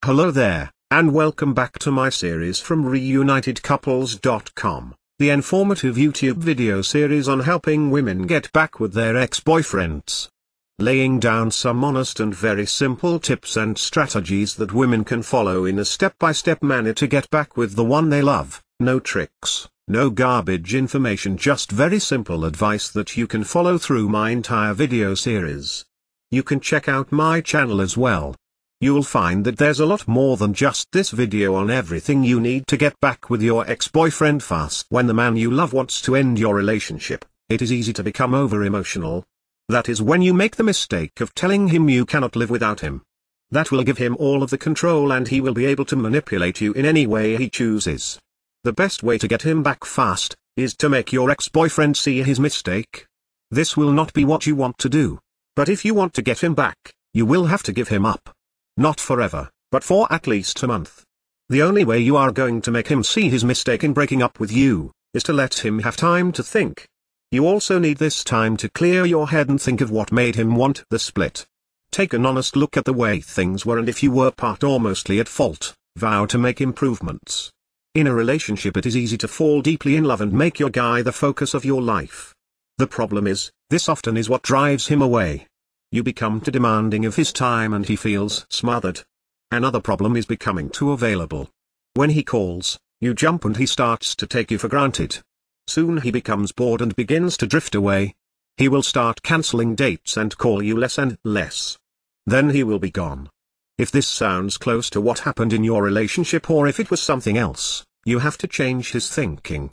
Hello there, and welcome back to my series from reunitedcouples.com, the informative YouTube video series on helping women get back with their ex-boyfriends. Laying down some honest and very simple tips and strategies that women can follow in a step-by-step manner to get back with the one they love. No tricks, no garbage information, just very simple advice that you can follow through my entire video series. You can check out my channel as well. You'll find that there's a lot more than just this video on everything you need to get back with your ex-boyfriend fast. When the man you love wants to end your relationship, it is easy to become over-emotional. That is when you make the mistake of telling him you cannot live without him. That will give him all of the control and he will be able to manipulate you in any way he chooses. The best way to get him back fast is to make your ex-boyfriend see his mistake. This will not be what you want to do. But if you want to get him back, you will have to give him up. Not forever, but for at least a month. The only way you are going to make him see his mistake in breaking up with you, is to let him have time to think. You also need this time to clear your head and think of what made him want the split. Take an honest look at the way things were, and if you were part or mostly at fault, vow to make improvements. In a relationship it is easy to fall deeply in love and make your guy the focus of your life. The problem is, this often is what drives him away. You become too demanding of his time and he feels smothered. Another problem is becoming too available. When he calls, you jump and he starts to take you for granted. Soon he becomes bored and begins to drift away. He will start cancelling dates and call you less and less. Then he will be gone. If this sounds close to what happened in your relationship, or if it was something else, you have to change his thinking.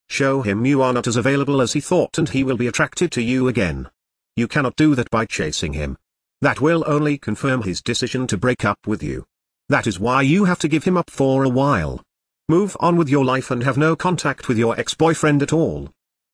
Show him you are not as available as he thought and he will be attracted to you again. You cannot do that by chasing him. That will only confirm his decision to break up with you. That is why you have to give him up for a while. Move on with your life and have no contact with your ex-boyfriend at all.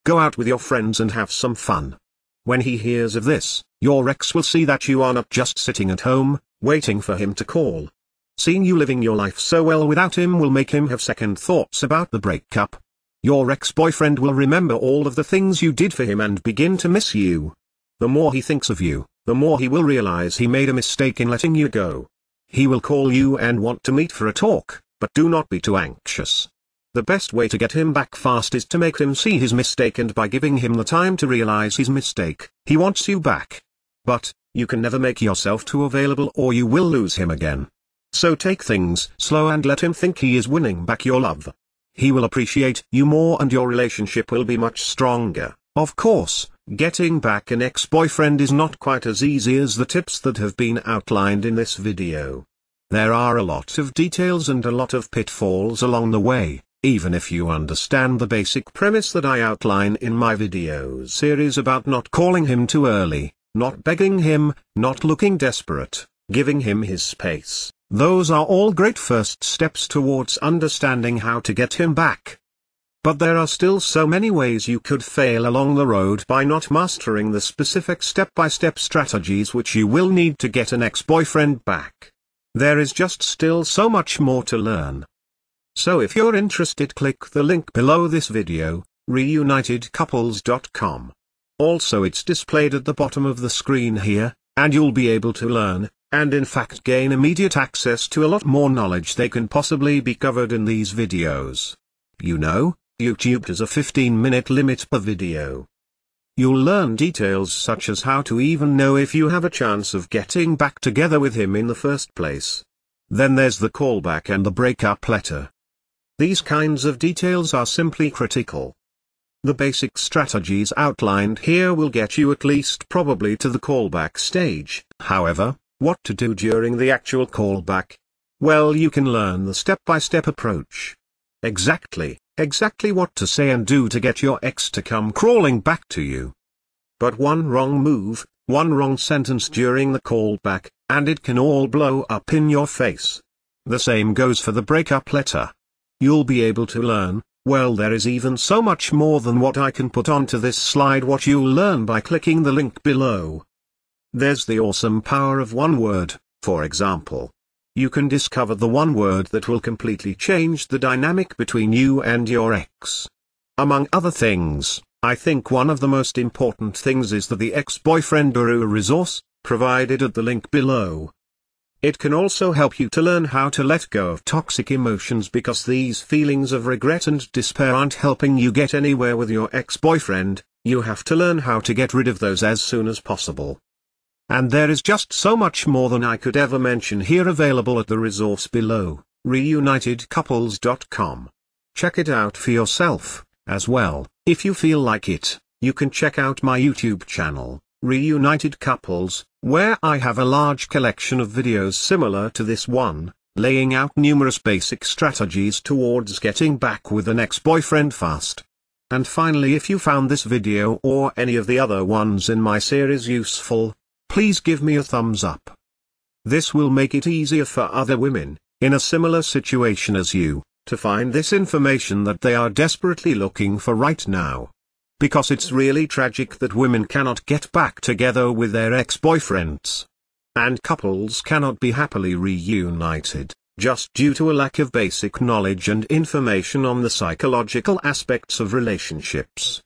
Go out with your friends and have some fun. When he hears of this, your ex will see that you are not just sitting at home, waiting for him to call. Seeing you living your life so well without him will make him have second thoughts about the breakup. Your ex-boyfriend will remember all of the things you did for him and begin to miss you. The more he thinks of you, the more he will realize he made a mistake in letting you go. He will call you and want to meet for a talk, but do not be too anxious. The best way to get him back fast is to make him see his mistake, and by giving him the time to realize his mistake, he wants you back. But, you can never make yourself too available or you will lose him again. So take things slow and let him think he is winning back your love. He will appreciate you more and your relationship will be much stronger. Of course, getting back an ex-boyfriend is not quite as easy as the tips that have been outlined in this video. There are a lot of details and a lot of pitfalls along the way, even if you understand the basic premise that I outline in my video series about not calling him too early, not begging him, not looking desperate, giving him his space. Those are all great first steps towards understanding how to get him back. But there are still so many ways you could fail along the road by not mastering the specific step-by-step strategies which you will need to get an ex-boyfriend back. There is just still so much more to learn. So if you're interested, click the link below this video, reunitedcouples.com. Also it's displayed at the bottom of the screen here, and you'll be able to learn, and in fact gain immediate access to a lot more knowledge they can possibly be covered in these videos. You know, YouTube has a 15-minute limit per video. You'll learn details such as how to even know if you have a chance of getting back together with him in the first place. Then there's the callback and the breakup letter. These kinds of details are simply critical. The basic strategies outlined here will get you at least probably to the callback stage. However, what to do during the actual callback? Well, you can learn the step-by-step approach. Exactly what to say and do to get your ex to come crawling back to you. But one wrong move, one wrong sentence during the callback, and it can all blow up in your face. The same goes for the breakup letter. You'll be able to learn, well, there is even so much more than what I can put onto this slide what you'll learn by clicking the link below. There's the awesome power of one word, for example. You can discover the one word that will completely change the dynamic between you and your ex. Among other things, I think one of the most important things is that the ex-boyfriend guru resource, provided at the link below. It can also help you to learn how to let go of toxic emotions, because these feelings of regret and despair aren't helping you get anywhere with your ex-boyfriend. You have to learn how to get rid of those as soon as possible. And there is just so much more than I could ever mention here available at the resource below, reunitedcouples.com. Check it out for yourself, as well. If you feel like it, you can check out my YouTube channel, Reunited Couples, where I have a large collection of videos similar to this one, laying out numerous basic strategies towards getting back with an ex-boyfriend fast. And finally, if you found this video or any of the other ones in my series useful, please give me a thumbs up. This will make it easier for other women, in a similar situation as you, to find this information that they are desperately looking for right now. Because it's really tragic that women cannot get back together with their ex-boyfriends. And couples cannot be happily reunited, just due to a lack of basic knowledge and information on the psychological aspects of relationships.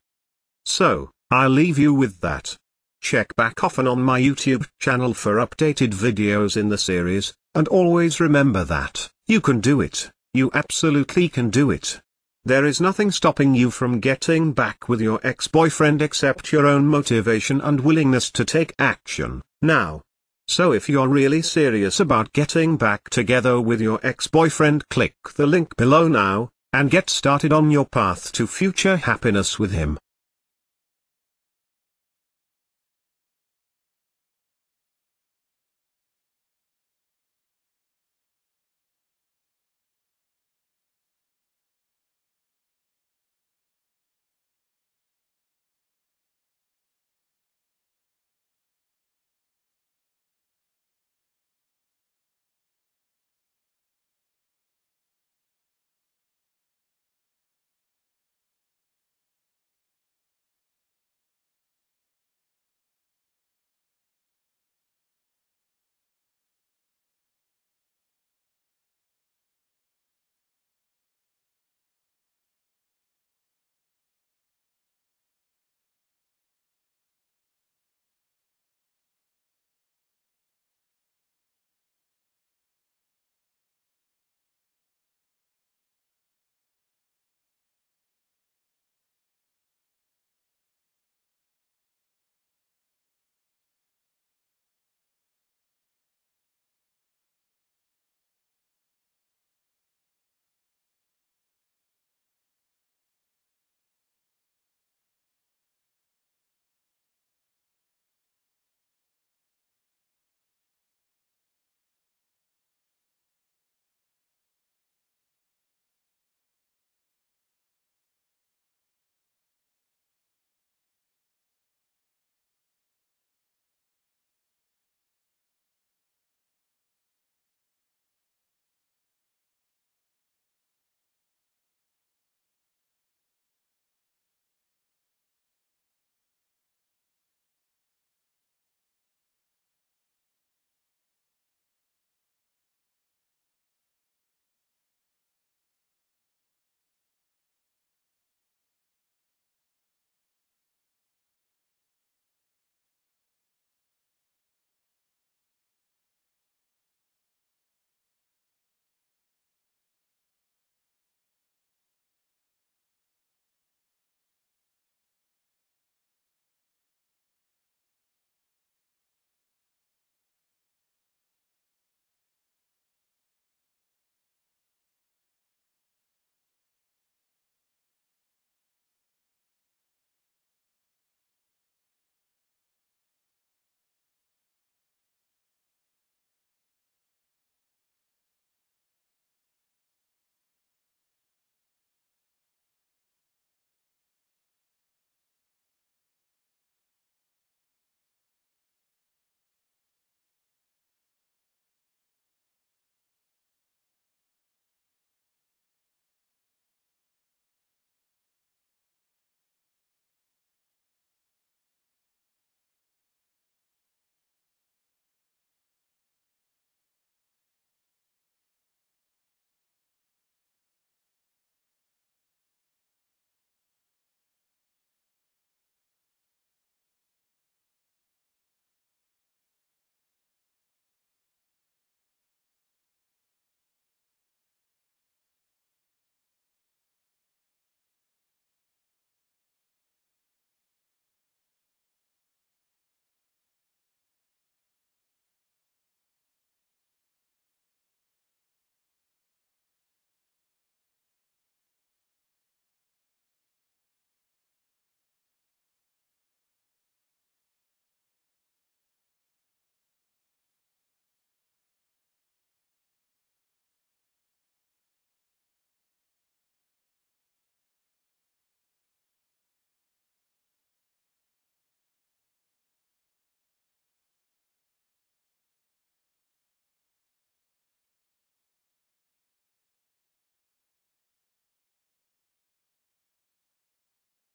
So, I'll leave you with that. Check back often on my YouTube channel for updated videos in the series, and always remember that, you can do it, you absolutely can do it. There is nothing stopping you from getting back with your ex-boyfriend except your own motivation and willingness to take action, now. So if you're really serious about getting back together with your ex-boyfriend, click the link below now, and get started on your path to future happiness with him.